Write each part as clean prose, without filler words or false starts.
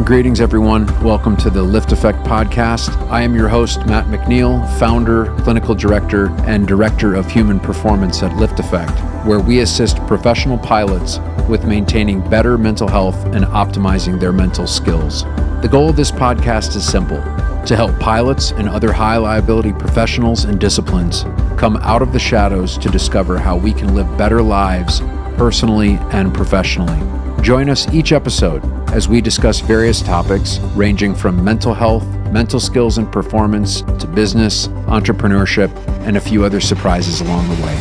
Greetings, everyone. Welcome to the LiftAffect podcast. I am your host, Matt McNeil, founder, clinical director, and director of human performance at LiftAffect, where we assist professional pilots with maintaining better mental health and optimizing their mental skills. The goal of this podcast is simple: to help pilots and other high liability professionals and disciplines come out of the shadows to discover how we can live better lives personally and professionally. Join us each episode as we discuss various topics ranging from mental health, mental skills and performance, to business, entrepreneurship, and a few other surprises along the way.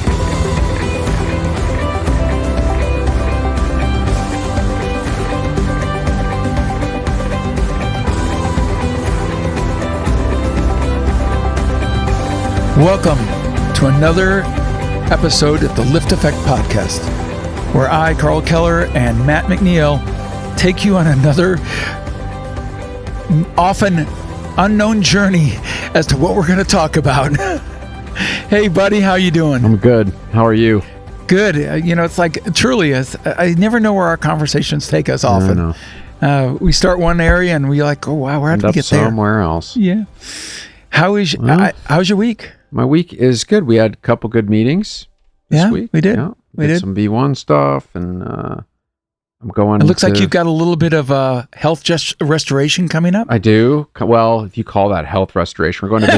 Welcome to another episode of the LiftAffect podcast, where I, Karl Keller, and Matt McNeil take you on another often unknown journey as to what we're going to talk about. Hey, buddy, how you doing? I'm good. How are you? Good. It's like truly, I never know where our conversations take us often. We start one area and we like, oh, wow, where did we get there? Somewhere else. Yeah. How's your week? My week is good. We had a couple good meetings this week. We did. Yeah, we did some V1 stuff, and I'm going. It looks like you've got a little bit of health restoration coming up. I do. Well, if you call that health restoration, we're going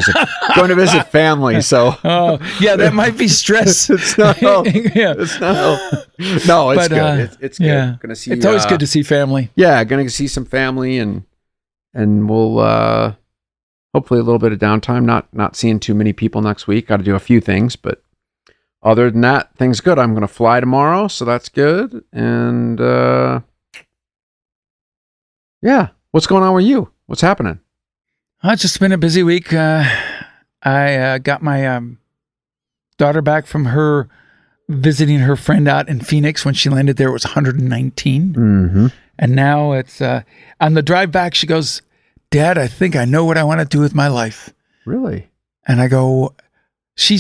to visit family. So, oh yeah, that might be stress. It's not health. Yeah. It's not health. No, it's good. It's good. Yeah. Gonna see. It's always good to see family. Yeah, going to see some family, and we'll hopefully a little bit of downtime. Not seeing too many people next week. Got to do a few things, but other than that, things good. I'm going to fly tomorrow, so that's good. And yeah, what's going on with you? What's happening? It's just been a busy week. I got my daughter back from her visiting her friend out in Phoenix. When she landed there, it was 119. Mm-hmm. And now it's on the drive back, she goes, "Dad, I think I know what I want to do with my life." Really? And I go, she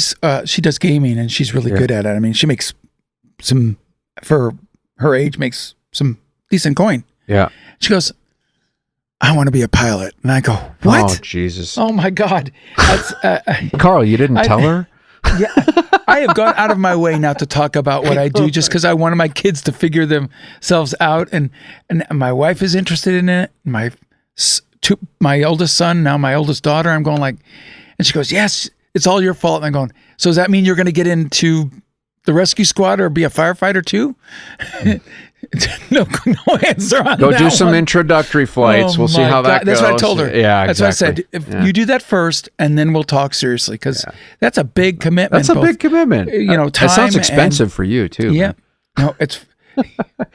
does gaming and she's really good at it. I mean, she makes for her age, makes some decent coin. Yeah. She goes, "I want to be a pilot." And I go, "What?" Oh, Jesus. Oh my God. That's, Carl, you didn't tell her? Yeah. I have gone out of my way not to talk about what I do just because I wanted my kids to figure themselves out. And my wife is interested in it. My oldest son, now my oldest daughter, I'm going like, and she goes, "Yes, it's all your fault." And I'm going, "So does that mean you're going to get into the rescue squad or be a firefighter too?" No answer on that. Go do some introductory flights. We'll see how that goes. That's what I told her. Yeah, exactly. That's what I said. If you do that first, and then we'll talk seriously, because that's a big commitment. That's a big commitment. Time. That sounds expensive for you too. Yeah. No, it's.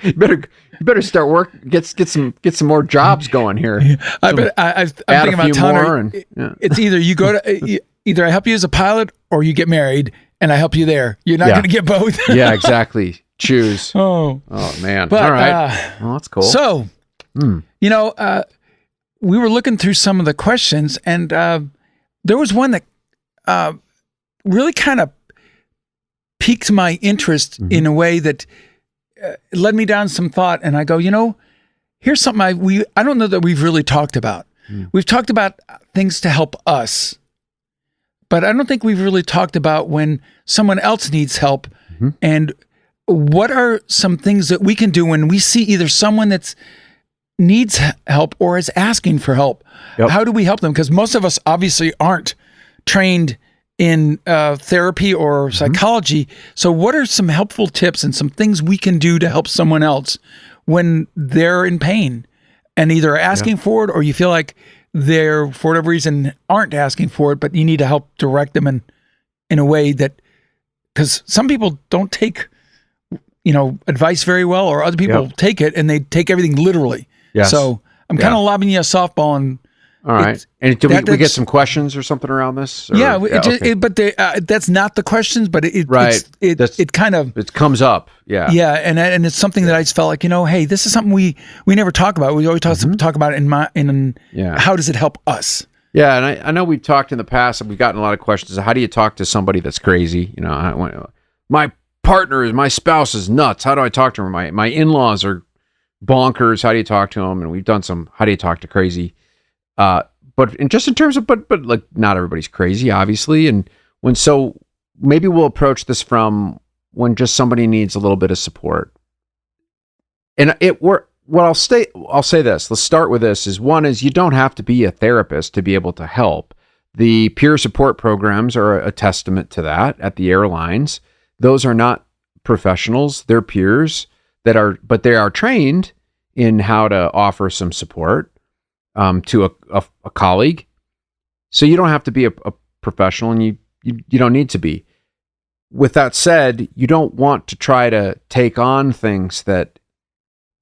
You better start work. Get some more jobs going here. I'm thinking about telling her. It's either you go to either I help you as a pilot or you get married and I help you there. You're not going to get both. Yeah, exactly. Choose. Oh man. But, all right. Well, that's cool. So, we were looking through some of the questions, and there was one that really kind of piqued my interest in a way that led me down some thought. And I go, here's something I don't know that we've really talked about. We've talked about things to help us, but I don't think we've really talked about when someone else needs help. And what are some things that we can do when we see either someone that needs help or is asking for help? Yep. How do we help them? Because most of us obviously aren't trained in therapy or psychology. So what are some helpful tips and some things we can do to help someone else when they're in pain and either asking for it, or you feel like they're, for whatever reason, aren't asking for it, but you need to help direct them in a way that, because some people don't take advice very well, or other people take it and they take everything literally. Yes. So I'm kind of lobbing you a softball. And all right. And do we get some questions or something around this? Or? But that's not the questions, but it kind of... It comes up. Yeah. Yeah. And it's something that I just felt like, hey, this is something we never talk about. We always talk about it how does it help us? Yeah. And I know we've talked in the past, and we've gotten a lot of questions. How do you talk to somebody that's crazy? My partner, my spouse is nuts. How do I talk to her? My in-laws are bonkers, how do you talk to them? And we've done some, how do you talk to crazy? But just in terms of, but like not everybody's crazy, obviously. And maybe we'll approach this from when just somebody needs a little bit of support. And I'll say this, let's start with this, is one is you don't have to be a therapist to be able to help. The peer support programs are a testament to that at the airlines. Those are not professionals, they're peers but they are trained in how to offer some support to a colleague. So you don't have to be a professional, and you don't need to be. With that said, you don't want to try to take on things that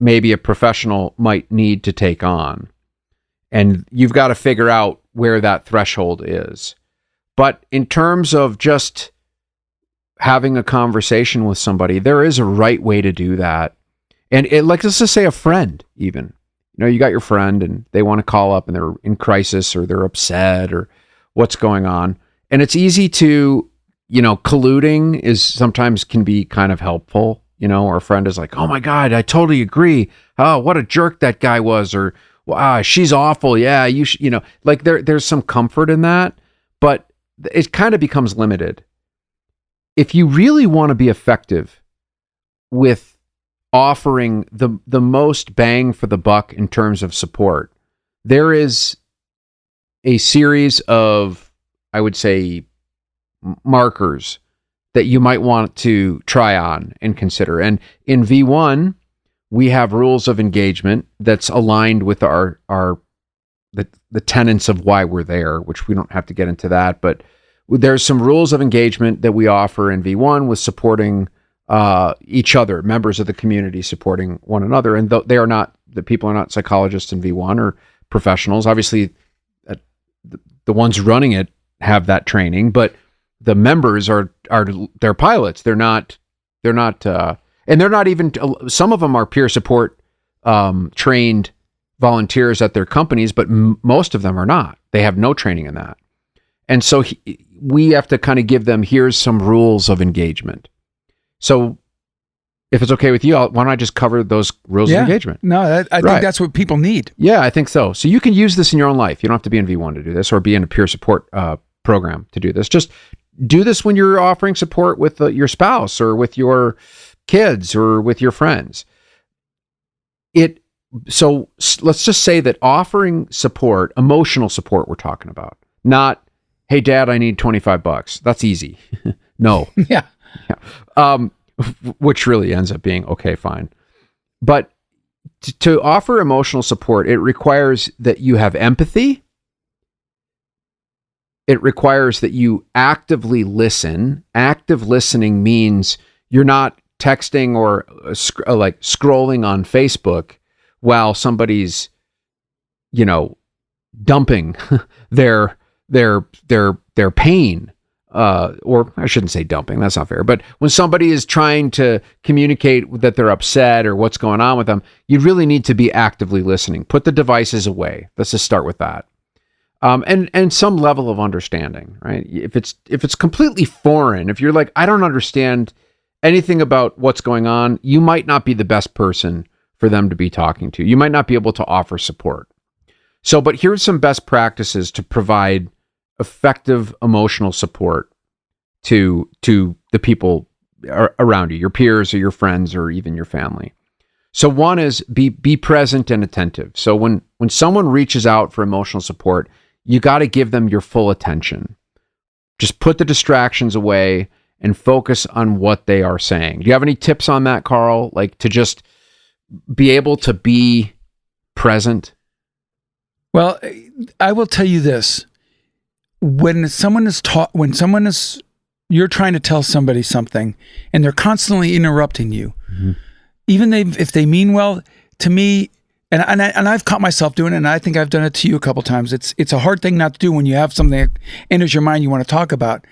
maybe a professional might need to take on. And you've got to figure out where that threshold is. But in terms of just having a conversation with somebody, there is a right way to do that. And like, let's just say a friend, even. You got your friend and they want to call up and they're in crisis or they're upset or what's going on. And it's easy to, colluding sometimes can be kind of helpful. Or a friend is like, oh my God, I totally agree. Oh, what a jerk that guy was. Or, wow, she's awful. Yeah, you should, like there's some comfort in that, but it kind of becomes limited. If you really want to be effective with offering the most bang for the buck in terms of support, there is a series of, I would say, markers that you might want to try on and consider. And in V1, we have rules of engagement that's aligned with the tenets of why we're there, which we don't have to get into that, but there's some rules of engagement that we offer in V1 with supporting each other, members of the community supporting one another. And the people are not psychologists in V1 or professionals. Obviously, the ones running it have that training, but the members they're pilots. They're not, and they're not even, some of them are peer support trained volunteers at their companies, but most of them are not. They have no training in that. And so we have to kind of give them, here's some rules of engagement. So if it's okay with you, why don't I just cover those rules of engagement? No, I think that's what people need. Yeah, I think so. So you can use this in your own life. You don't have to be in V1 to do this or be in a peer support program to do this. Just do this when you're offering support with your spouse or with your kids or with your friends. So let's just say that offering support, emotional support we're talking about, not, hey, Dad, I need $25. That's easy. No. Yeah. Which really ends up being, okay, fine. But to offer emotional support, it requires that you have empathy. It requires that you actively listen. Active listening means you're not texting or like scrolling on Facebook while somebody's, dumping their pain, or I shouldn't say dumping, that's not fair, but when somebody is trying to communicate that they're upset or what's going on with them, you really need to be actively listening. Put the devices away. Let's just start with that. And some level of understanding, right? If it's completely foreign, if you're like, I don't understand anything about what's going on, you might not be the best person for them to be talking to. You might not be able to offer support. So, but here's some best practices to provide effective emotional support to the people around you, your peers or your friends or even your family. So one is be present and attentive. So when someone reaches out for emotional support, you got to give them your full attention. Just put the distractions away and focus on what they are saying. Do you have any tips on that, Karl? Like to just be able to be present? Well, I will tell you this. When you're trying to tell somebody something and they're constantly interrupting you, mm-hmm. even if they mean well, to me, and I've caught myself doing it, and I think I've done it to you a couple times. It's a hard thing not to do when you have something that enters your mind you want to talk about.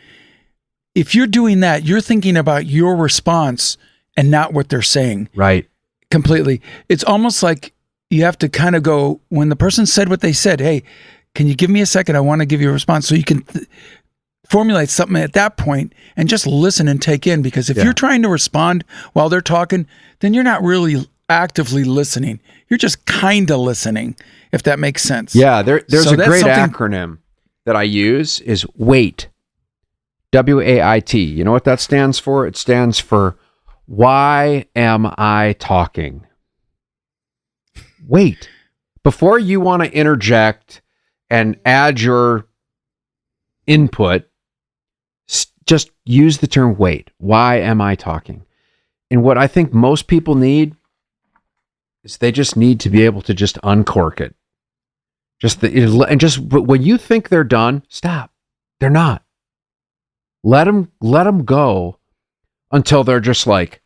If you're doing that, you're thinking about your response and not what they're saying. Right. Completely. It's almost like you have to kind of go, when the person said what they said, hey, can you give me a second? I want to give you a response. So you can formulate something at that point and just listen and take in. Because if you're trying to respond while they're talking, then you're not really actively listening. You're just kind of listening, if that makes sense. Yeah, there's So a that's great something- acronym that I use is WAIT. WAIT. You know what that stands for? It stands for why am I talking? Wait. Before you want to interject and add your input, just use the term wait. Why am I talking? And what I think most people need is they just need to be able to just uncork it. But when you think they're done, stop. They're not. Let them go until they're just like,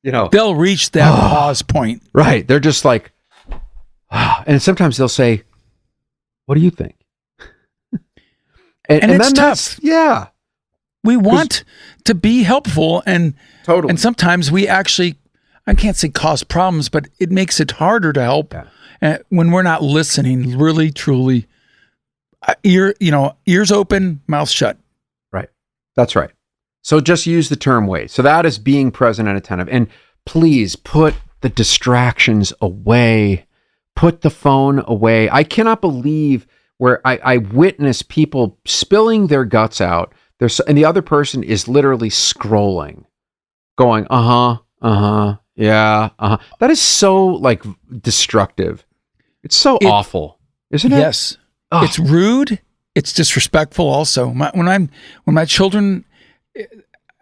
they'll reach that pause point. Right. They're just like, and sometimes they'll say, what do you think? And it's then tough. Yeah. We want to be helpful, and Totally. And sometimes we actually, I can't say cause problems, but it makes it harder to help when we're not listening, really, truly. Ears open, mouth shut. Right. That's right. So just use the term wait. So that is being present and attentive. And please put the distractions away. Put the phone away. I cannot believe where I witness people spilling their guts out. And the other person is literally scrolling, going, yeah, That is so destructive. It's so awful, isn't it? Yes. Oh. It's rude. It's disrespectful also. When my children,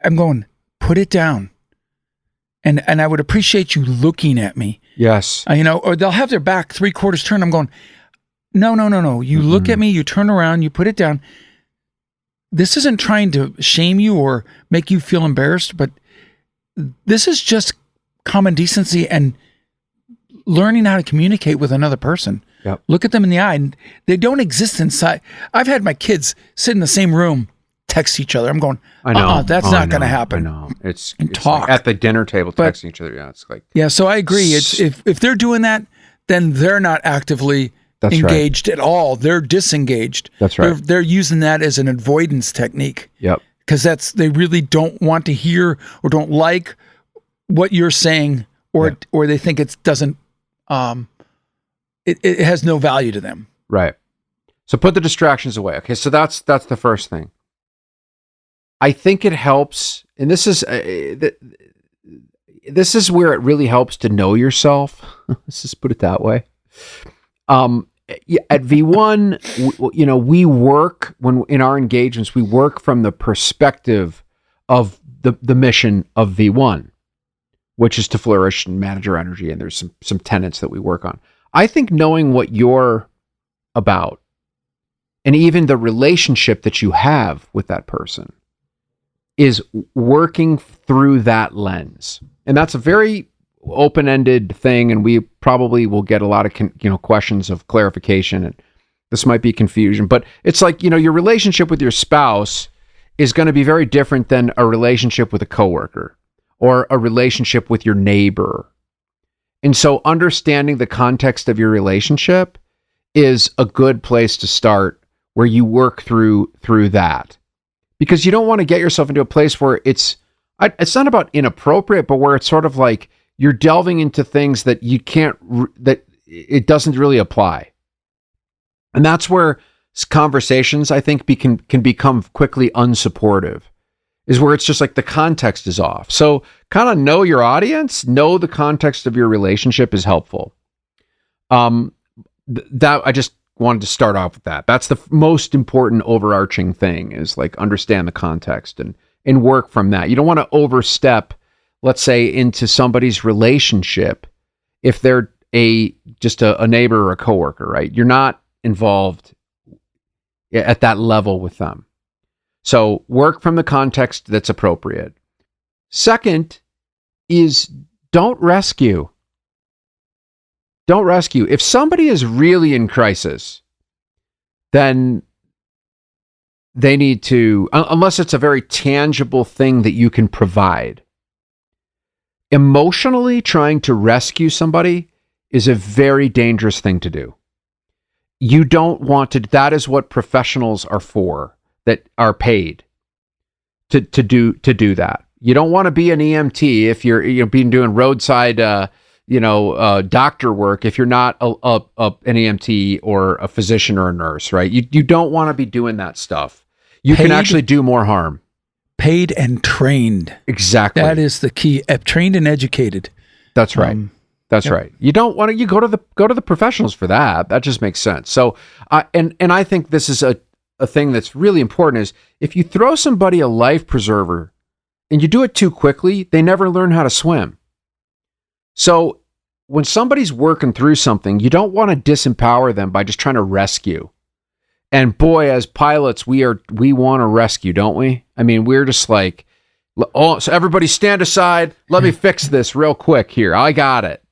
I'm going, put it down. And I would appreciate you looking at me. Yes. Or they'll have their back 3/4 turned. I'm going, no. You look at me, you turn around, you put it down. This isn't trying to shame you or make you feel embarrassed, but this is just common decency and learning how to communicate with another person. Yep. Look at them in the eye. And they don't exist inside. I've had my kids sit in the same room, text each other. I'm going, I know. That's not going to happen. I know. It's talk. Like at the dinner table texting each other. Yeah, it's like. Yeah, so I agree. It's if they're doing that, then they're not actively engaged at all. They're disengaged. That's right. They're using that as an avoidance technique. Yep. Because they really don't want to hear or don't like what you're saying, or they think it doesn't. It has no value to them. Right. So put the distractions away. Okay. So that's the first thing. I think it helps, and this is where it really helps to know yourself. Let's just put it that way. At V1, we work in our engagements. We work from the perspective of the mission of V1, which is to flourish and manage our energy. And there's some tenets that we work on. I think knowing what you're about, and even the relationship that you have with that person, is working through that lens. And that's a very open-ended thing, and we probably will get a lot of questions of clarification, and this might be confusion, but it's like, your relationship with your spouse is going to be very different than a relationship with a coworker or a relationship with your neighbor. And so understanding the context of your relationship is a good place to start, where you work through that. Because you don't want to get yourself into a place where it's not about inappropriate, but where it's sort of like you're delving into things that you can't, that it doesn't really apply. And that's where conversations, I think, can become quickly unsupportive, is where it's just like the context is off. So kind of know your audience, know the context of your relationship is helpful. That I just wanted to start off with that. That's the most important overarching thing, is like understand the context and work from that. You don't want to overstep, let's say, into somebody's relationship if they're just a neighbor or a coworker, right? You're not involved at that level with them. So work from the context that's appropriate. Second is don't rescue. Don't rescue. If somebody is really in crisis, then they need to, unless it's a very tangible thing that you can provide. Emotionally trying to rescue somebody is a very dangerous thing to do. You don't want to, that is what professionals are for, that are paid to do that. You don't want to be an EMT if you're been doing roadside, doctor work. If you're not an EMT or a physician or a nurse, right? You don't want to be doing that stuff. You can actually do more harm. Paid and trained. Exactly. That is the key. Trained and educated. That's right. That's right. You don't want to. You go to the professionals for that. That just makes sense. So, and I think this is a thing that's really important. Is if you throw somebody a life preserver and you do it too quickly, they never learn how to swim. So, when somebody's working through something, you don't want to disempower them by just trying to rescue. And boy, as pilots, we want to rescue, don't we? I mean, we're just like, oh, so everybody stand aside. Let me fix this real quick here. I got it.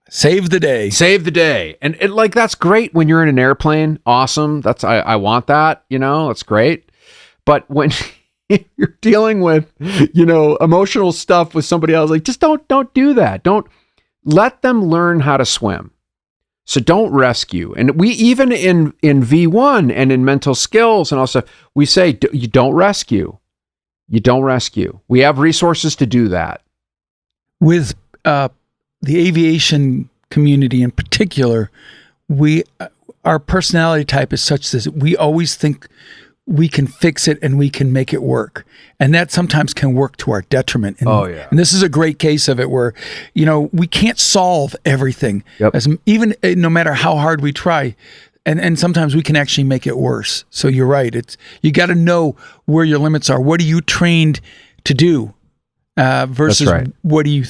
Save the day. Save the day. And like, that's great when you're in an airplane. Awesome. I want that, that's great. But when you're dealing with, emotional stuff with somebody else, like, just don't do that. Don't let them learn how to swim. So don't rescue. And we, even in V1 and in mental skills and all stuff, we say, you don't rescue. You don't rescue. We have resources to do that. With the aviation community in particular, our personality type is such that we always think we can fix it and we can make it work. And that sometimes can work to our detriment. And, and this is a great case of it where, we can't solve everything. Yep. Even no matter how hard we try. And sometimes we can actually make it worse. So you're right. You got to know where your limits are. What are you trained to do versus what do you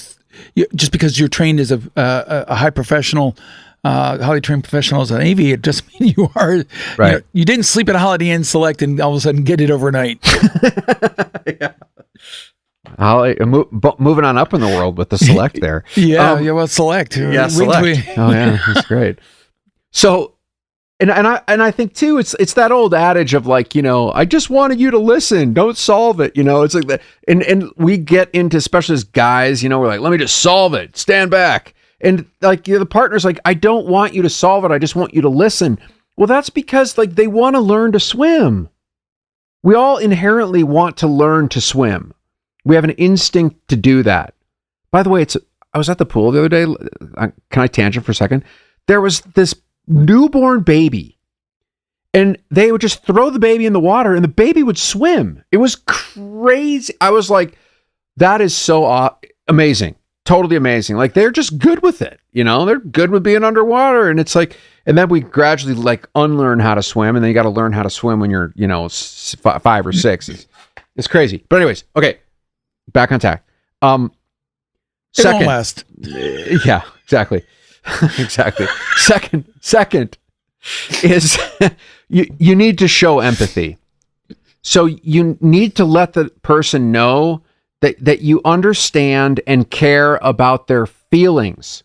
just because you're trained as a high professional, highly trained professional as an aviator doesn't mean you are. Right. You didn't sleep at a Holiday Inn Select and all of a sudden get it overnight. Yeah. Moving on up in the world with the Select there. Well, Select. Yeah, Select. Oh yeah, that's great. So, and I think too, it's that old adage of like, I just wanted you to listen, don't solve it. It's like that, and we get into, especially as guys, we're like, let me just solve it, stand back. And like, the partner's like, I don't want you to solve it. I just want you to listen. Well, that's because like they want to learn to swim. We all inherently want to learn to swim. We have an instinct to do that. By the way, I was at the pool the other day. Can I tangent for a second? There was this newborn baby and they would just throw the baby in the water and the baby would swim. It was crazy. I was like, that is so amazing. Totally amazing. Like, they're just good with it. They're good with being underwater. And it's like, and then we gradually like unlearn how to swim. And then you got to learn how to swim when you're, 5 or 6. It's crazy. But anyways, okay. Back on track. Second. It won't last. Yeah, exactly. Exactly. Second is you need to show empathy. So you need to let the person know that you understand and care about their feelings,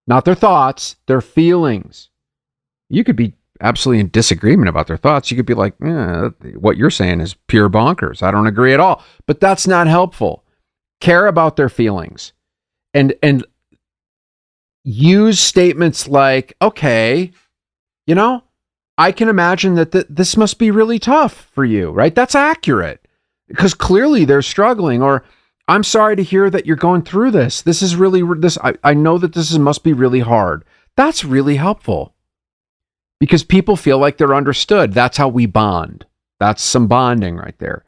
not their thoughts, their feelings. You could be absolutely in disagreement about their thoughts. You could be like, what you're saying is pure bonkers. I don't agree at all. But that's not helpful. Care about their feelings. And use statements like, okay, I can imagine that this must be really tough for you, right? That's accurate because clearly they're struggling. Or I'm sorry to hear that you're going through this. This is really, I know that must be really hard. That's really helpful because people feel like they're understood. That's how we bond. That's some bonding right there.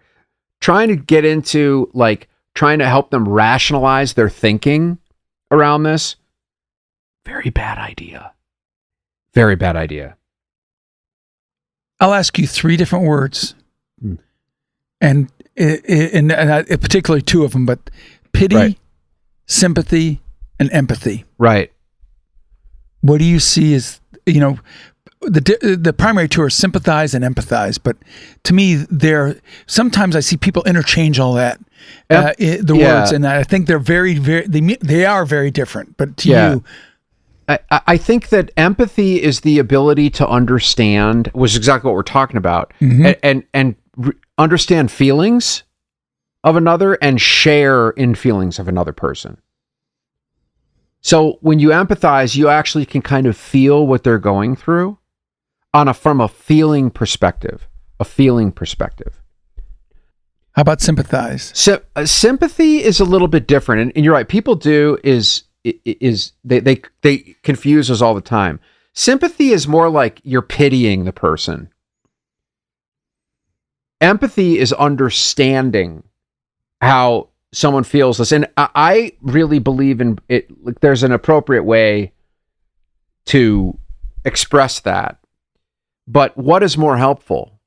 Trying to get into trying to help them rationalize their thinking around this. Very bad idea. Very bad idea. I'll ask you 3 different words, and particularly 2 of them, but pity, sympathy, and empathy. Right. What do you see as, the primary 2 are sympathize and empathize, but to me, sometimes I see people interchange all that, words, and I think they're very, very, they are very different, but to you... I think that empathy is the ability to understand, which is exactly what we're talking about, and understand feelings of another and share in feelings of another person. So when you empathize, you actually can kind of feel what they're going through from a feeling perspective. How about sympathize? Sympathy is a little bit different, and you're right. People do is they confuse us all the time. Sympathy is more like you're pitying the person. Empathy is understanding how someone feels this, and I really believe in it. Like, there's an appropriate way to express that. But what is more helpful,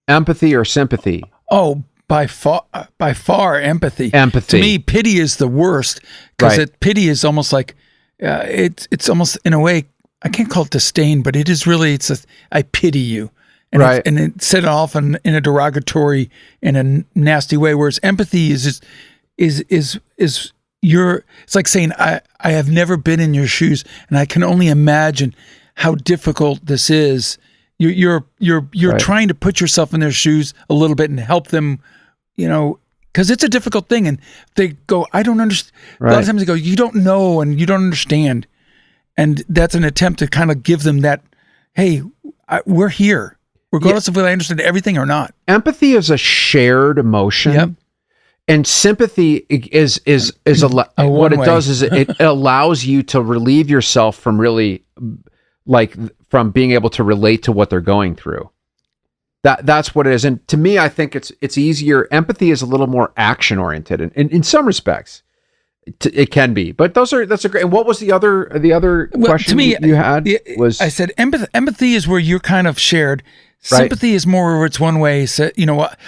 empathy or sympathy? Oh, by far, empathy. Empathy. To me, pity is the worst, because Right. pity is almost like it's almost, in a way, I can't call it disdain, but it is really, I pity you. And Right. and it's said often in a derogatory, in a nasty way, whereas empathy is it's like saying, I have never been in your shoes, and I can only imagine how difficult this is. You're Right. trying to put yourself in their shoes a little bit and help them, because it's a difficult thing. And they go, I don't understand. Right. A lot of times they go, you don't know and you don't understand. And that's an attempt to kind of give them that, hey, we're here, regardless of whether I understand everything or not. Empathy is a shared emotion. Yep. And sympathy is what it does is it allows you to relieve yourself from really, like, from being able to relate to what they're going through. That's what it is. And to me, I think it's easier. Empathy is a little more action oriented, and in some respects, it can be. But that's a great. And what was the other question to me, you had? Was I said empathy is where you're kind of shared. Right. Sympathy is more where it's one way. So,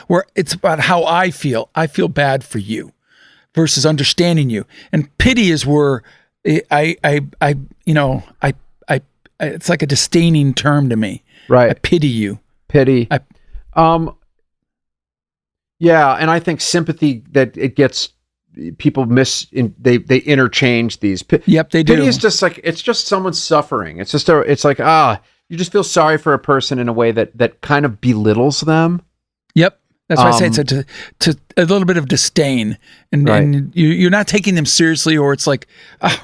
where it's about how I feel. I feel bad for you, versus understanding you. And pity is where it's like a disdaining term to me. right. I pity you. Pity. Yeah, and I think sympathy, that it gets people they interchange these. Yep, they do. Pity is just like, it's just someone suffering. It's just it's like, you just feel sorry for a person in a way that kind of belittles them. Yep. That's why I say it's a little bit of disdain, and, Right. and you're not taking them seriously, or it's like,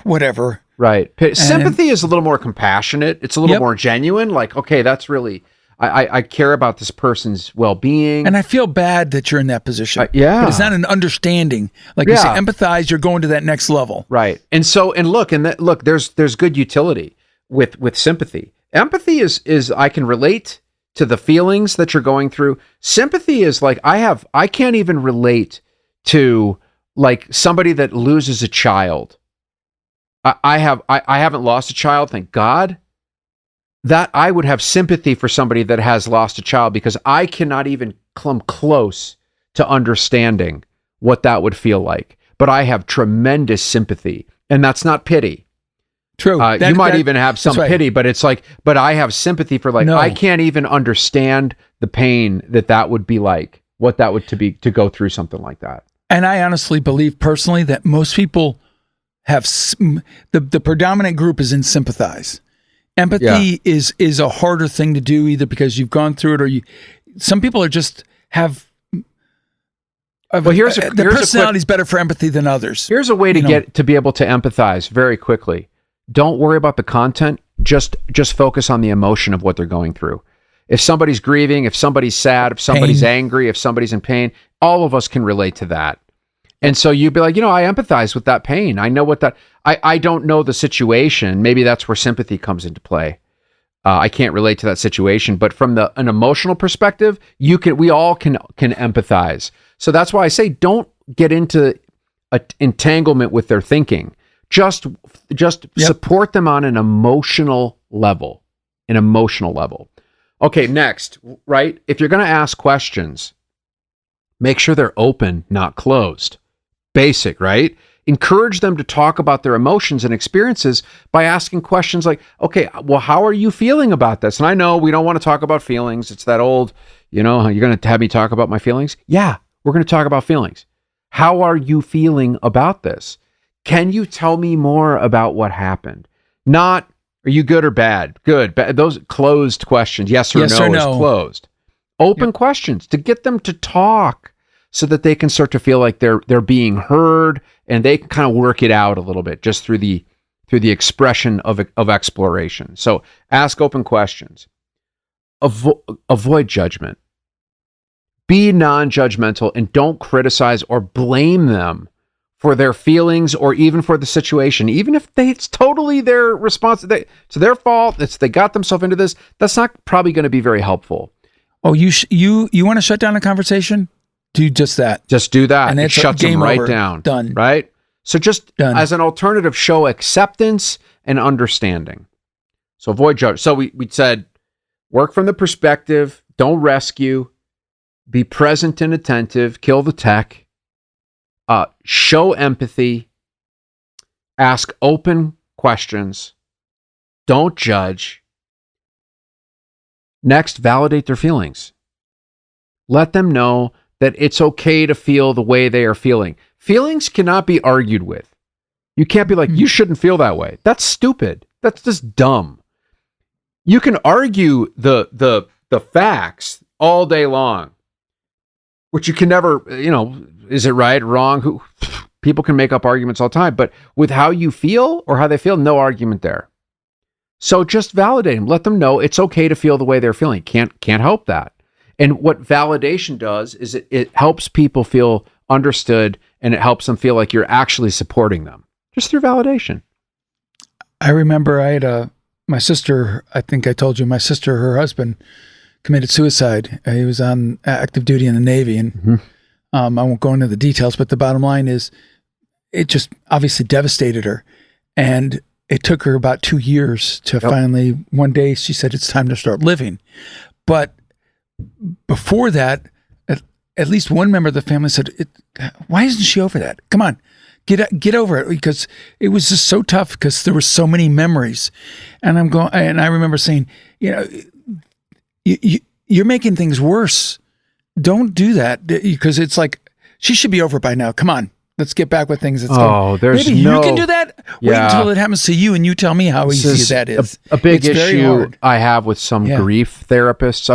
whatever. Right. Sympathy is a little more compassionate. It's a little Yep. more genuine. Like, okay, that's really, I care about this person's well-being. And I feel bad that you're in that position. Yeah. But it's not an understanding. Like you say, Yeah. empathize, you're going to that next level. Right. And look, there's good utility with sympathy. Empathy is I can relate to the feelings that you're going through. Sympathy is like, I can't even relate to, like, somebody that loses a child. I haven't lost a child, thank God. That I would have sympathy for somebody that has lost a child, because I cannot even come close to understanding what that would feel like. But I have tremendous sympathy, and that's not pity. True. You might even have some right. pity, but it's like, but I have sympathy for, like, No. I can't even understand the pain that would be like, what that would to go through something like that. And I honestly believe personally that most people have the predominant group is in sympathize. Empathy is a harder thing to do, either because you've gone through it, or some people are just have. Well, their personality is better for empathy than others. Here's a way to get to be able to empathize very quickly. Don't worry about the content. Just focus on the emotion of what they're going through. If somebody's grieving, if somebody's sad, if somebody's angry, if somebody's in pain, all of us can relate to that. And so you'd be like, I empathize with that pain. I know what that, I don't know the situation. Maybe that's where sympathy comes into play. I can't relate to that situation, but from an emotional perspective, we all can empathize. So that's why I say, don't get into an entanglement with their thinking. Just support them on an emotional level. Okay, next, right? If you're going to ask questions, make sure they're open, not closed. Basic, right? Encourage them to talk about their emotions and experiences by asking questions like, okay, well, how are you feeling about this? And I know we don't want to talk about feelings. It's that old, you're going to have me talk about my feelings? Yeah, we're going to talk about feelings. How are you feeling about this? Can you tell me more about what happened? Not, are you good or bad? Good. Those closed questions, yes or no is closed. Open questions to get them to talk, so that they can start to feel like they're being heard, and they can kind of work it out a little bit just through the expression of exploration. So ask open questions. Avoid judgment. be non-judgmental and don't criticize or blame them for their feelings or even for the situation. Even if it's totally their response, it's their fault, they got themselves into this, that's not probably going to be very helpful. Oh, you want to shut down a conversation? Do just that. Just do that. And it shuts them right down. Done. Right? So just Done. As an alternative, show acceptance and understanding. So avoid judge. So we said, work from the perspective, don't rescue, be present and attentive, kill the tech, show empathy, ask open questions, don't judge. Next, validate their feelings. Let them know that it's okay to feel the way they are feeling. Feelings cannot be argued with. You can't be like, you shouldn't feel that way. That's stupid. That's just dumb. You can argue the facts all day long, which you can never, is it right or wrong? People can make up arguments all the time, but with how you feel or how they feel, no argument there. So just validate them. Let them know it's okay to feel the way they're feeling. Can't help that. And what validation does is it helps people feel understood, and it helps them feel like you're actually supporting them just through validation. I remember I had my sister, I think I told you, her husband committed suicide. He was on active duty in the Navy, and I won't go into the details, but the bottom line is it just obviously devastated her. And it took her about 2 years to finally, one day she said, it's time to start living. But before that, at least one member of the family said, why isn't she over that? Come on, get over it, because it was just so tough because there were so many memories. And I remember saying, you're making things worse. Don't do that, because it's like, she should be over by now. Come on, let's get back with things. There's maybe you can do that. Yeah. Wait until it happens to you, and you tell me how easy that is. A big issue I have with some grief therapists,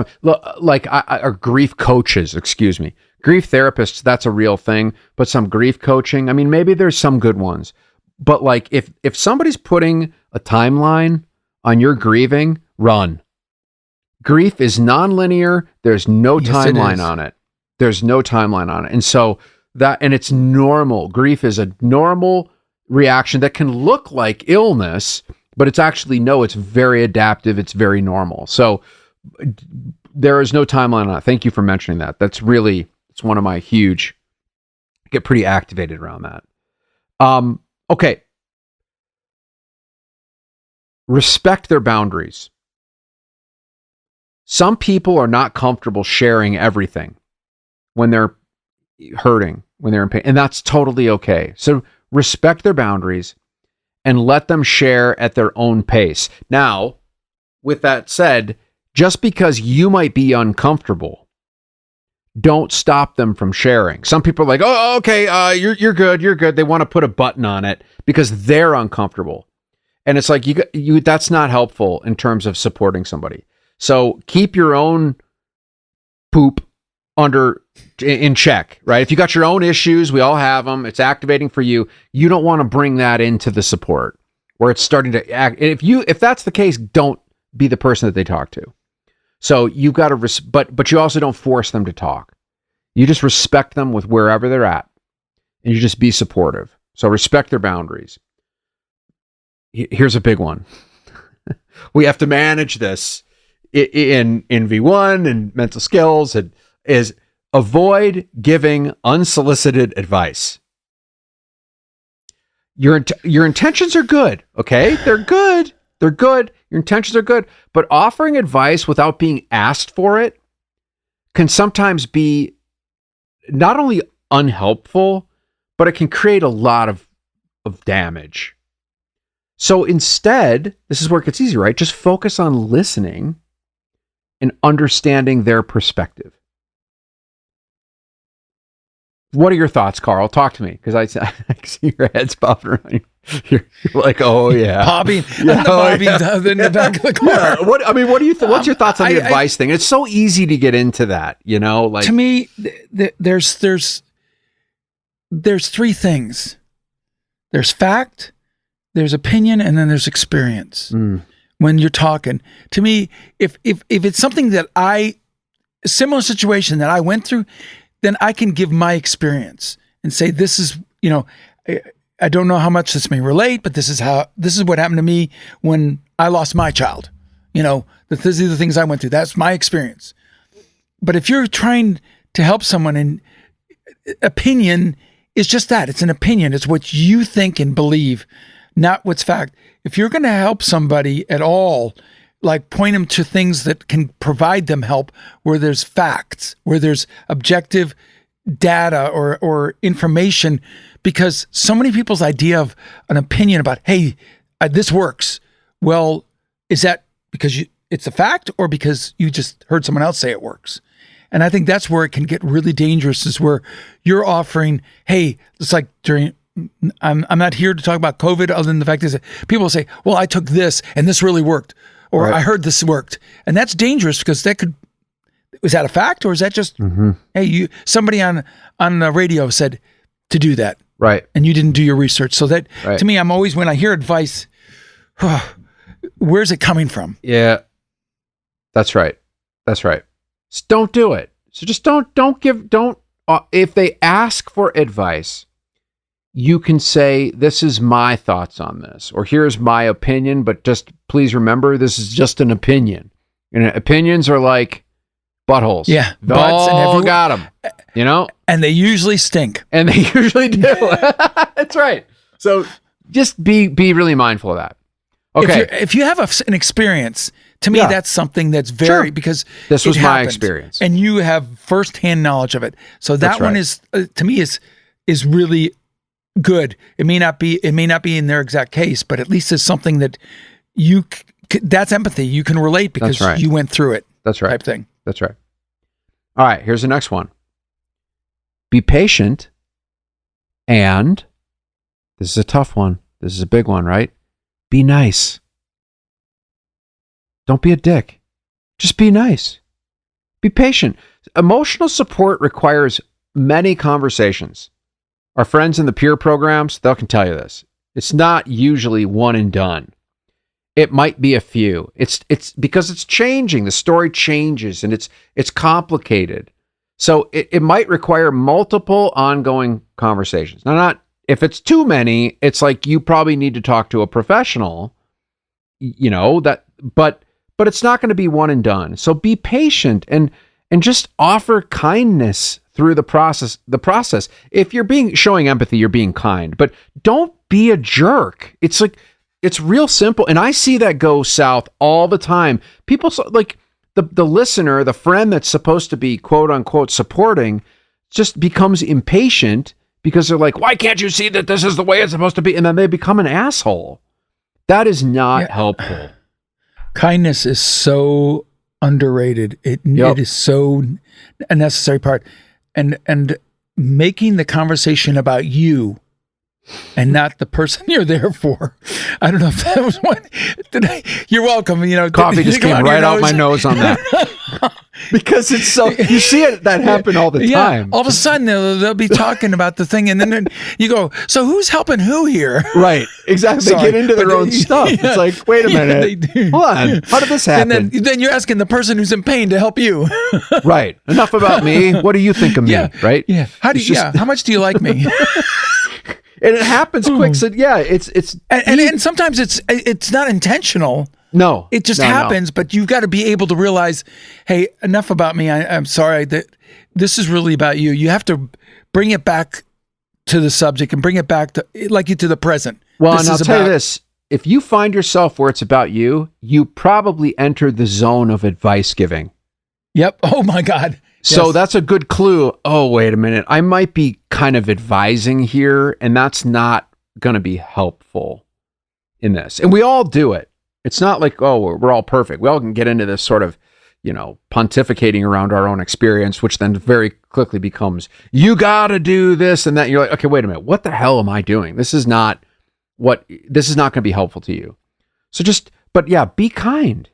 or grief coaches, excuse me. Grief therapists, that's a real thing, but some grief coaching, I mean, maybe there's some good ones, but like if somebody's putting a timeline on your grieving, run. Grief is nonlinear. There's no timeline on it. There's no timeline on it. And so and it's normal. Grief is a normal reaction that can look like illness, but it's actually, it's very adaptive. It's very normal. So there is no timeline on it. Thank you for mentioning that. That's really, it's one of my huge, get pretty activated around that. Okay. Respect their boundaries. Some people are not comfortable sharing everything when they're hurting, when they're in pain, and that's totally okay. So respect their boundaries and let them share at their own pace. Now, with that said, just because you might be uncomfortable, don't stop them from sharing. Some people are like, oh, okay, you're good. They want to put a button on it because they're uncomfortable. And it's like, that's not helpful in terms of supporting somebody. So keep your own poop in check, right? If you got your own issues, we all have them. It's activating for you. You don't want to bring that into the support where it's starting to act. If that's the case, don't be the person that they talk to. So you've got to, but you also don't force them to talk. You just respect them with wherever they're at, and you just be supportive. So respect their boundaries. Here's a big one. We have to manage this in V1 and mental skills, and is avoid giving unsolicited advice. Your intentions are good, okay? They're good. They're good. Your intentions are good, but offering advice without being asked for it can sometimes be not only unhelpful, but it can create a lot of damage. So instead, this is where it gets easy, right? Just focus on listening and understanding their perspective. What are your thoughts, Karl? Talk to me, because I see your head's popping around. You're like, oh yeah, bobbing, in the back of the car. Yeah. What do you? What's your thoughts on the advice thing? It's so easy to get into that, Like to me, there's three things. There's fact, there's opinion, and then there's experience. When you're talking to me, if it's something that I similar situation that I went through, then I can give my experience and say, this is, I don't know how much this may relate, but this is what happened to me when I lost my child. These are the things I went through. That's my experience. But if you're trying to help someone, and opinion is just that, it's an opinion. It's what you think and believe, not what's fact. If you're going to help somebody at all, like point them to things that can provide them help, where there's facts, where there's objective data or information, because so many people's idea of an opinion about, hey, this works. Well, is that because it's a fact, or because you just heard someone else say it works? And I think that's where it can get really dangerous, is where you're offering, hey, it's like I'm not here to talk about COVID, other than the fact is that people say, well, I took this and this really worked, or right. I heard this worked. And that's dangerous, because is that a fact, or is that just, hey, somebody on the radio said to do that. Right. And you didn't do your research. So that, to me, I'm always, when I hear advice, where's it coming from? Yeah, that's right. That's right. Just don't do it. So just don't, if they ask for advice, you can say, this is my thoughts on this, or here's my opinion, but just please remember, this is just an opinion. And opinions are like buttholes. Yeah. Butts, and everyone got them, And they usually stink. And they usually do. That's right. So just be really mindful of that. Okay. If you have an experience, to me, that's something that's very, because this was my experience, and you have firsthand knowledge of it. So that one is, to me, is really good. It may not be in their exact case, but at least it's something that that's empathy. You can relate because you went through it. That's right. Type thing. That's right. All right. Here's the next one. Be patient, and this is a tough one. This is a big one, right? Be nice. Don't be a dick. Just be nice. Be patient. Emotional support requires many conversations. Our friends in the peer programs, they can tell you this. It's not usually one and done. It might be a few. It's because it's changing. The story changes, and it's complicated. So it might require multiple ongoing conversations. Now, if it's too many, it's like you probably need to talk to a professional, but it's not going to be one and done. So be patient and just offer kindness through the process. If you're showing empathy, you're being kind, but don't be a jerk. It's like, it's real simple. And I see that go south all the time. People like the listener, the friend that's supposed to be quote unquote supporting, just becomes impatient because they're like, why can't you see that this is the way it's supposed to be? And then they become an asshole. That is not helpful. Kindness is so underrated. It is so a necessary part. And making the conversation about you and not the person you're there for. I don't know if that was one. You're welcome. Coffee just came right out my nose on that. Because it's so, you see that happen all the time. All of a sudden they'll be talking about the thing, and then you go, so who's helping who here? Right. Exactly. They get into their own stuff. It's like, wait a minute. Hold on. How did this happen? And then you're asking the person who's in pain to help you. Right. Enough about me. What do you think of me? Right? Yeah. How much do you like me? And it happens quick. So and sometimes it's not intentional. No, it just happens. But you've got to be able to realize, hey, enough about me. I'm sorry that this is really about you. You have to bring it back to the subject and bring it back to the present. Well, and I'll tell you this: if you find yourself where it's about you, you probably enter the zone of advice giving. Yep. Oh my God. So that's a good clue. Oh, wait a minute. I might be kind of advising here, and that's not going to be helpful in this. And we all do it. It's not like, oh, we're all perfect. We all can get into this sort of, pontificating around our own experience, which then very quickly becomes, you got to do this and that. You're like, okay, wait a minute. What the hell am I doing? This is not going to be helpful to you. So be kind.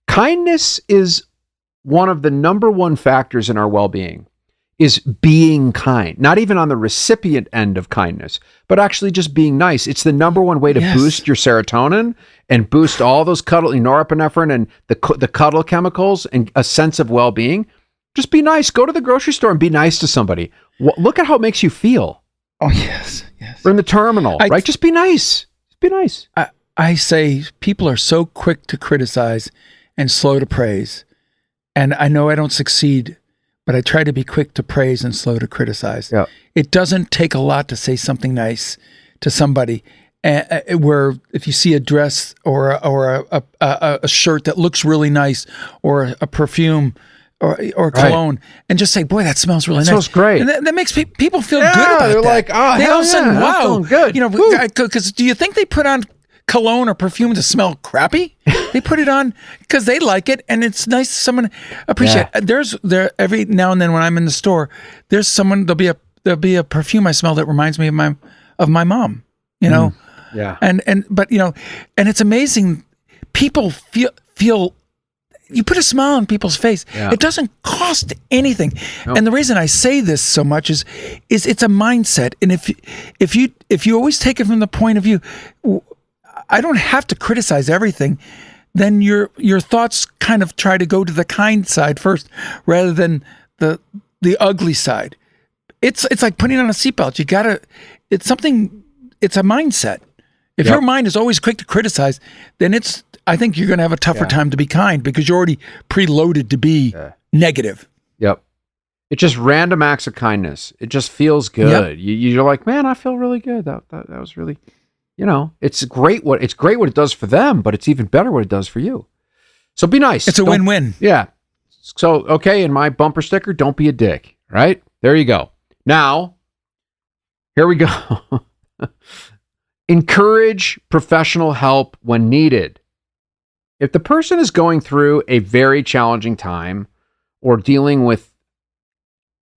Kindness is one of the number one factors in our well-being, is being kind. Not even on the recipient end of kindness, but actually just being nice. It's the number one way to boost your serotonin and boost all those norepinephrine and the cuddle chemicals and a sense of well-being. Just be nice. Go to the grocery store and be nice to somebody. Look at how it makes you feel. Oh, yes. Or in the terminal, right? Just be nice. Just be nice. I say people are so quick to criticize and slow to praise. And I know I don't succeed, but I try to be quick to praise and slow to criticize. Yeah. It doesn't take a lot to say something nice to somebody. Where if you see a dress or a shirt that looks really nice, or a perfume or cologne, and just say, "Boy, that smells really nice." Smells great. And that makes people feel good about they're that. like, "Oh, they all of a sudden, wow, feeling good." You know, because do you think they put on cologne or perfume to smell crappy? They put it on because they like it, and it's nice to someone appreciate. There every now and then when I'm in the store, there'll be a perfume I smell that reminds me of my mom. You know. Yeah. But you know, and it's amazing. People feel you put a smile on people's face. Yeah. It doesn't cost anything. Nope. And the reason I say this so much is it's a mindset. And if you always take it from the point of view, I don't have to criticize everything. Then your thoughts kind of try to go to the kind side first, rather than the ugly side. It's like putting on a seatbelt. It's a mindset. If your mind is always quick to criticize, then I think you're going to have a tougher time to be kind, because you're already preloaded to be negative. Yep. It's just random acts of kindness. It just feels good. Yep. You're like, man, I feel really good. That was really, it's great what it does for them, but it's even better what it does for you. So be nice. It's a win-win. Yeah. So, okay, in my bumper sticker, don't be a dick, right? There you go. Now, here we go. Encourage professional help when needed. If the person is going through a very challenging time or dealing with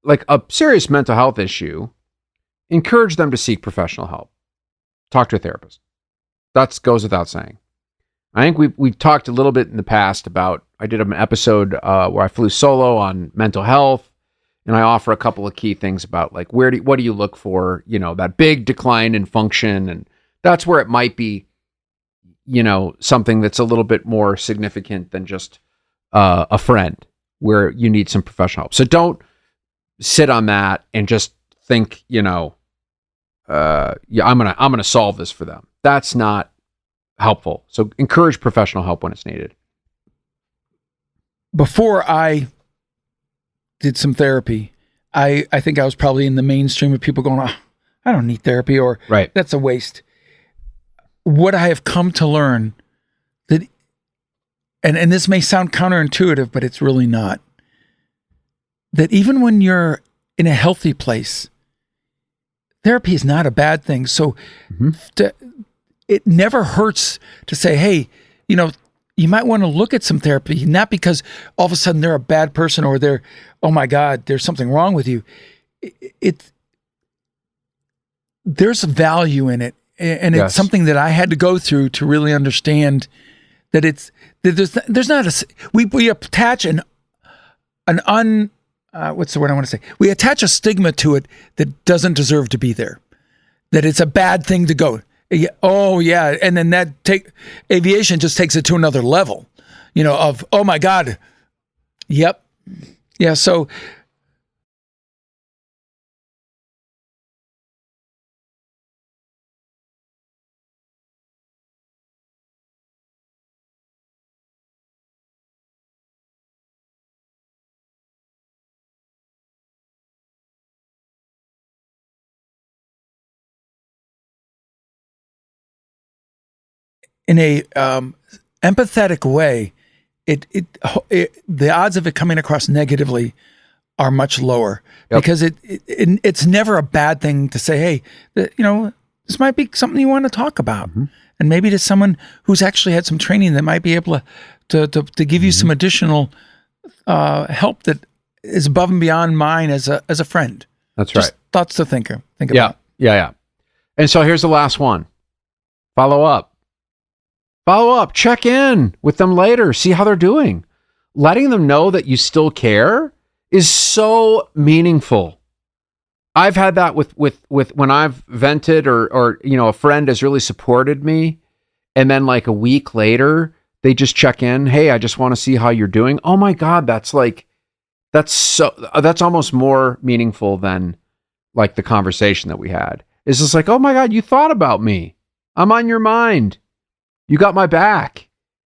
like a serious mental health issue, encourage them to seek professional help. Talk to a therapist. That goes without saying. I think we've talked a little bit in the past about, I did an episode where I flew solo on mental health, and I offer a couple of key things about like what do you look for, that big decline in function, and that's where it might be, something that's a little bit more significant than just a friend, where you need some professional help. So don't sit on that and just think, I'm gonna solve this for them. That's not helpful. So encourage professional help when it's needed. Before I did some therapy, I think I was probably in the mainstream of people going, "Oh, I don't need therapy," or right, "That's a waste." What I have come to learn that, and this may sound counterintuitive, but it's really not, that even when you're in a healthy place, therapy is not a bad thing. So it never hurts to say, "Hey, you might want to look at some therapy," not because all of a sudden they're a bad person or they're, "Oh my God, there's something wrong with you." There's value in it. And it's something that I had to go through to really understand that there's not we attach what's the word I want to say? We attach a stigma to it that doesn't deserve to be there. That it's a bad thing to go. Oh yeah, and then aviation just takes it to another level. Of, oh my God. Yep. Yeah. So. In a empathetic way, the odds of it coming across negatively are much lower, because it's never a bad thing to say, "Hey, this might be something you want to talk about," and maybe to someone who's actually had some training that might be able to give you some additional help that is above and beyond mine as a friend. That's Just right. Thoughts to think about. Yeah. And so here's the last one. Follow up. Check in with them later. See how they're doing. Letting them know that you still care is so meaningful. I've had that with when I've vented or a friend has really supported me, and then like a week later they just check in. "Hey, I just want to see how you're doing." Oh my God, that's That's almost more meaningful than like the conversation that we had. It's just like, oh my God, you thought about me. I'm on your mind. You got my back.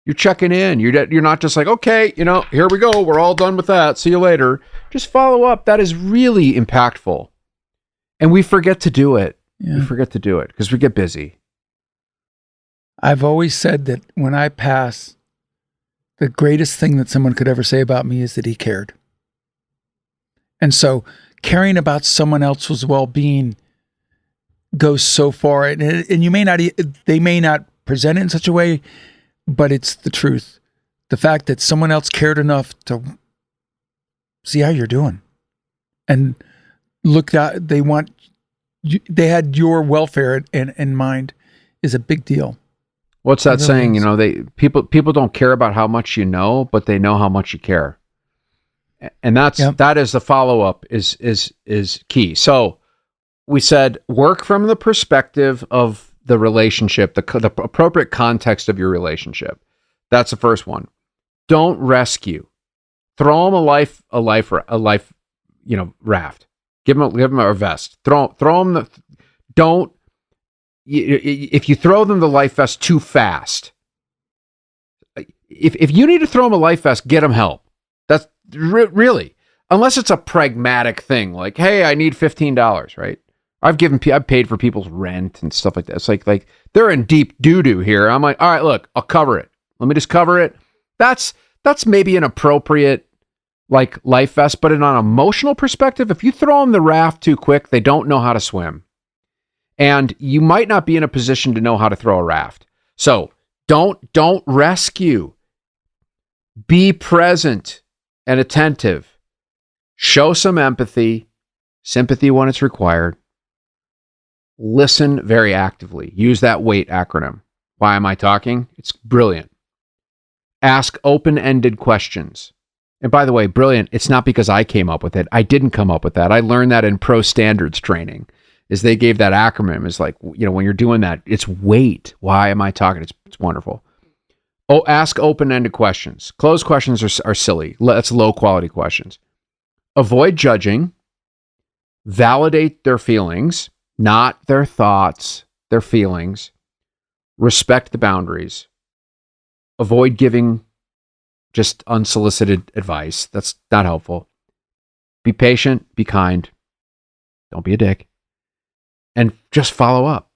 You're checking in. You're not just like, okay, here we go. We're all done with that. See you later. Just follow up. That is really impactful. And we forget to do it. Yeah. We forget to do it because we get busy. I've always said that when I pass, the greatest thing that someone could ever say about me is that he cared. And so caring about someone else's well-being goes so far. And they may not present it in such a way, but it's the truth. The fact that someone else cared enough to see how you're doing and they had your welfare in mind is a big deal. What's that saying? People don't care about how much you know, but they know how much you care. And that is the follow-up is key. So we said, work from the perspective of the relationship, the appropriate context of your relationship. That's the first one. Don't rescue. Throw them a life raft. Give them a vest. Throw them don't. If you throw them the life vest too fast, if you need to throw them a life vest, get them help. That's really, unless it's a pragmatic thing, like, hey, I need $15, right? I've paid for people's rent and stuff like that. It's like they're in deep doo-doo here. I'm like, all right, look, I'll cover it. Let me just cover it. That's maybe an appropriate like life vest, but in an emotional perspective, if you throw them the raft too quick, they don't know how to swim. And you might not be in a position to know how to throw a raft. So don't rescue. Be present and attentive. Show some empathy, sympathy when it's required. Listen very actively. Use that WAIT acronym. Why am I talking? It's brilliant. Ask open-ended questions. And by the way, brilliant, it's not because I came up with it. I didn't come up with that. I learned that in pro standards training. Is they gave that acronym. It's like, when you're doing that, it's WAIT. Why am I talking? It's wonderful. Oh, ask open-ended questions. Closed questions are silly. That's low-quality questions. Avoid judging. Validate their feelings, not their thoughts, their feelings. Respect the boundaries. Avoid giving just unsolicited advice. That's not helpful. Be patient. Be kind. Don't be a dick. And just follow up.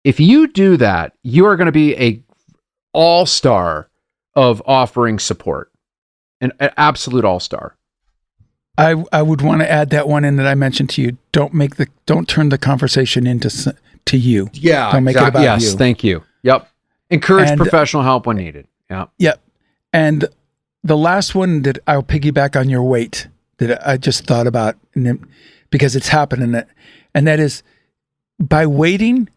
If you do that, you are going to be a all-star of offering support, an absolute all-star. I would want to add that one in that I mentioned to you. Don't turn the conversation into you. Yeah, don't make it about you. Yes, thank you. Yep. Encourage professional help when needed. Yeah. Yep. And the last one that I'll piggyback on your WAIT that I just thought about, because it's happening, and that is, by waiting,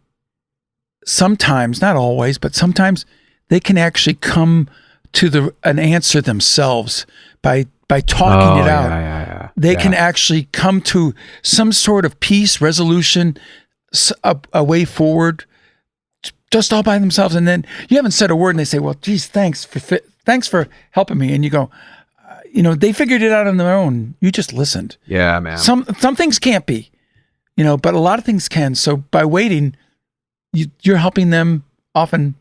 sometimes, not always, but sometimes they can actually come to an answer themselves by talking it out. Yeah. They can actually come to some sort of peace, resolution, a way forward, just all by themselves. And then you haven't said a word, and they say, "Well, geez, thanks for helping me." And you go, they figured it out on their own. You just listened. Yeah, man. Some things can't be. But a lot of things can. So by waiting, you're helping them often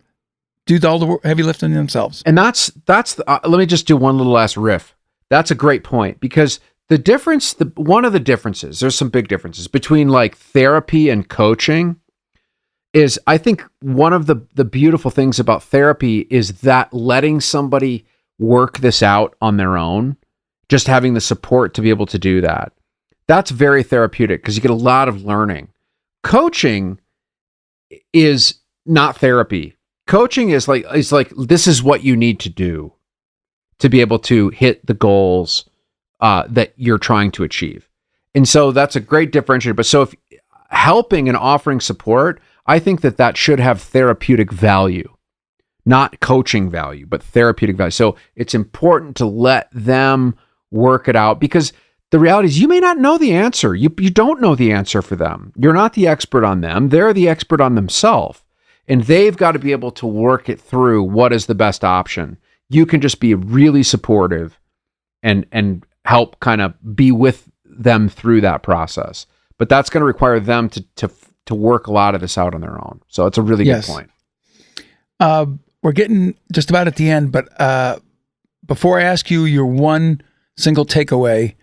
do all the heavy lifting themselves. And that's let me just do one little last riff. That's a great point, because one of the differences, there's some big differences between like therapy and coaching is, I think one of the beautiful things about therapy is that letting somebody work this out on their own, just having the support to be able to do that. That's very therapeutic because you get a lot of learning. Coaching is not therapy. Coaching is like this is what you need to do to be able to hit the goals that you're trying to achieve. And so that's a great differentiator. But so if helping and offering support, I think that should have therapeutic value, not coaching value, but therapeutic value. So it's important to let them work it out, because the reality is you may not know the answer. You don't know the answer for them. You're not the expert on them. They're the expert on themselves. And they've got to be able to work it through what is the best option. You can just be really supportive and help kind of be with them through that process. But that's going to require them to work a lot of this out on their own. So it's a really good point. We're getting just about at the end, but before I ask you your one single takeaway,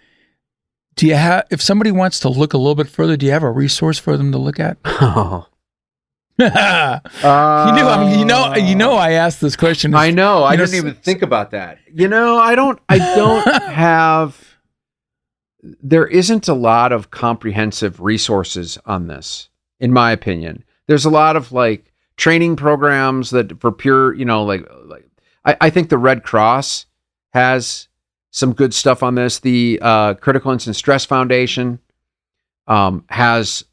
do you have, if somebody wants to look a little bit further, do you have a resource for them to look at? Oh. You know, I asked this question. I know. I didn't even think about that. I don't have, there isn't a lot of comprehensive resources on this, in my opinion. There's a lot of like training programs that for pure, I think the Red Cross has some good stuff on this. The Critical Incident Stress Foundation has,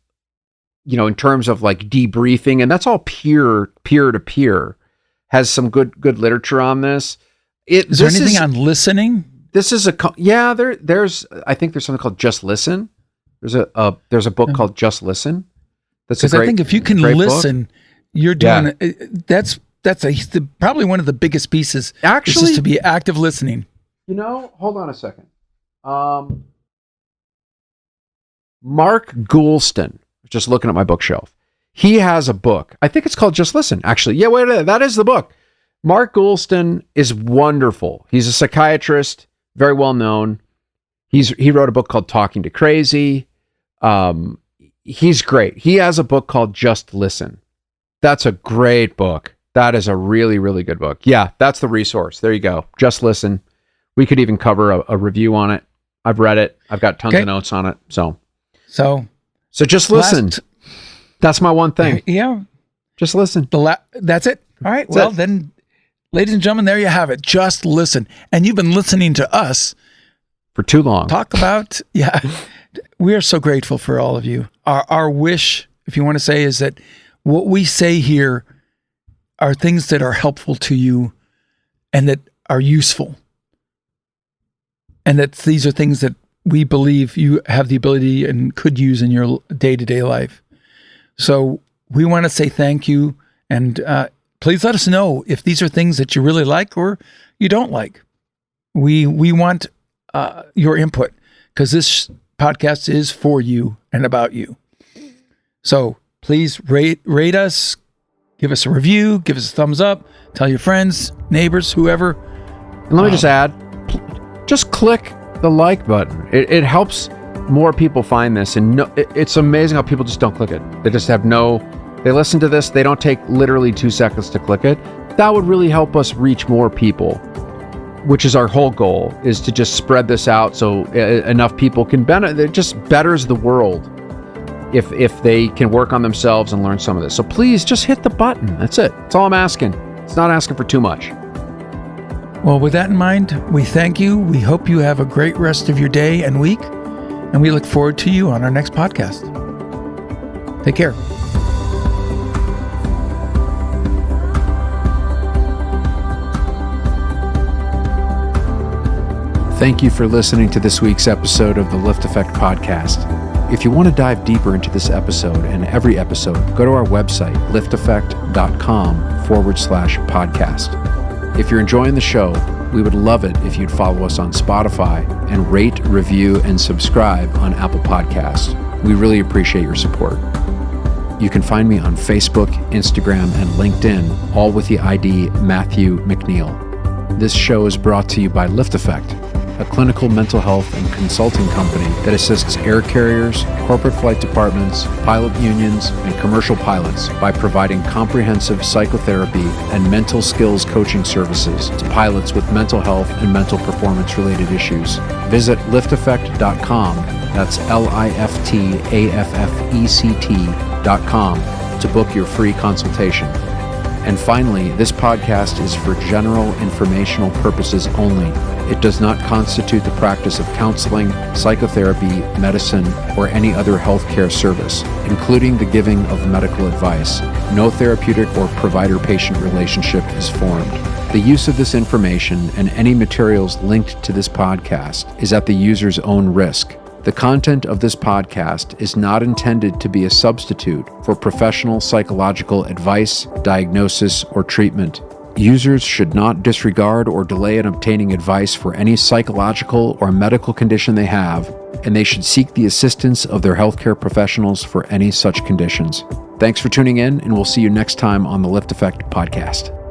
in terms of like debriefing, and that's all peer to peer, has some good literature on this. Is there anything on listening? This is there's I think there's something called Just Listen. There's a book called Just Listen. Because I think if you can listen, you're doing that's probably one of the biggest pieces. Actually, is to be active listening. Hold on a second. Mark Goulston, just looking at my bookshelf. He has a book. I think it's called Just Listen, actually. Yeah, wait, that is the book. Mark Goulston is wonderful. He's a psychiatrist, very well known. He wrote a book called Talking to Crazy. He's great. He has a book called Just Listen. That's a great book. That is a really, really good book. Yeah, that's the resource. There you go. Just Listen. We could even cover a review on it. I've read it. I've got tons of notes on it. So just listen. That's my one thing. Yeah. Just listen. That's it. All right. Then, ladies and gentlemen, there you have it. Just listen. And you've been listening to us for too long. Talk about, we are so grateful for all of you. Our wish, if you want to say, is that what we say here are things that are helpful to you and that are useful. And that these are things that we believe you have the ability and could use in your day-to-day life. So we want to say thank you. And please let us know if these are things that you really like or you don't like. We want your input because this podcast is for you and about you. So please rate us, give us a review, give us a thumbs up, tell your friends, neighbors, whoever. And let me just add, just click the like button. It helps more people find this. And it's amazing how people just don't click it. They just they listen to this, they don't take literally 2 seconds to click it. That would really help us reach more people, which is our whole goal, is to just spread this out so enough people can benefit. It just betters the world if they can work on themselves and learn some of this. So please just hit the button. That's it. That's all I'm asking. It's not asking for too much. Well, with that in mind, we thank you. We hope you have a great rest of your day and week, and we look forward to you on our next podcast. Take care. Thank you for listening to this week's episode of the LiftAffect podcast. If you want to dive deeper into this episode and every episode, go to our website, liftaffect.com/podcast. If you're enjoying the show, we would love it if you'd follow us on Spotify and rate, review, and subscribe on Apple Podcasts. We really appreciate your support. You can find me on Facebook, Instagram, and LinkedIn, all with the ID Matthew McNeil. This show is brought to you by LiftAffect, a clinical mental health and consulting company that assists air carriers, corporate flight departments, pilot unions, and commercial pilots by providing comprehensive psychotherapy and mental skills coaching services to pilots with mental health and mental performance-related issues. Visit LiftAffect.com, that's LiftAffect.com, to book your free consultation. And finally, this podcast is for general informational purposes only. It does not constitute the practice of counseling, psychotherapy, medicine, or any other healthcare service, including the giving of medical advice. No therapeutic or provider-patient relationship is formed. The use of this information and any materials linked to this podcast is at the user's own risk. The content of this podcast is not intended to be a substitute for professional psychological advice, diagnosis, or treatment. Users should not disregard or delay in obtaining advice for any psychological or medical condition they have, and they should seek the assistance of their healthcare professionals for any such conditions. Thanks for tuning in, and we'll see you next time on the LiftAffect podcast.